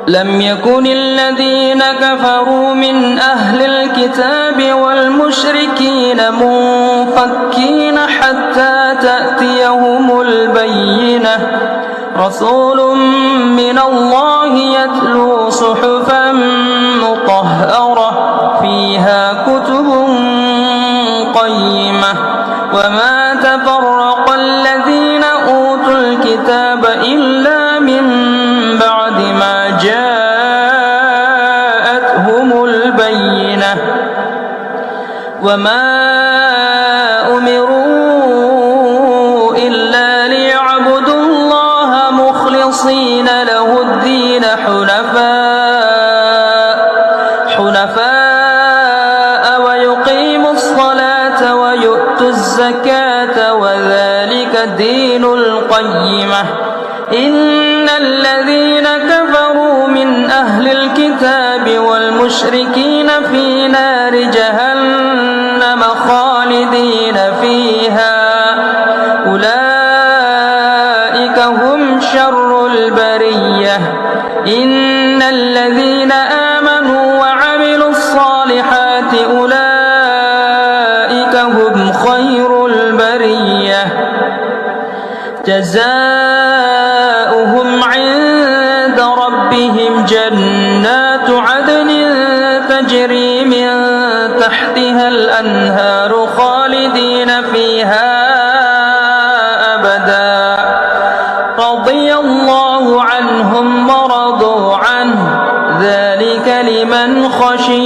لم يكن الذين كفروا من أهل الكتاب والمشركين منفكين حتى تأتيهم البينة رسول من الله يتلو صحفا مطهرة فيها كتب قيمة وما تفرق الذين أوتوا الكتاب إلا من بعد ما جاءتهم البينة وما أمروا إلا ليعبدوا الله مخلصين له الدين حنفاء ويقيموا الصلاة ويؤتوا الزكاة وذلك دين القيمة إن الذين كفروا من أهل الكتاب والمشركين في نار جهنم خالدين فيها أولئك هم شر البرية إن الذين آمنوا وعملوا الصالحات أولئك هم خير البرية جزاؤهم عند ربهم جنات عدن تجري من تحتها الأنهار خالدين فيها أبدا رضي الله عنهم ورضوا عنه ذلك لمن خشي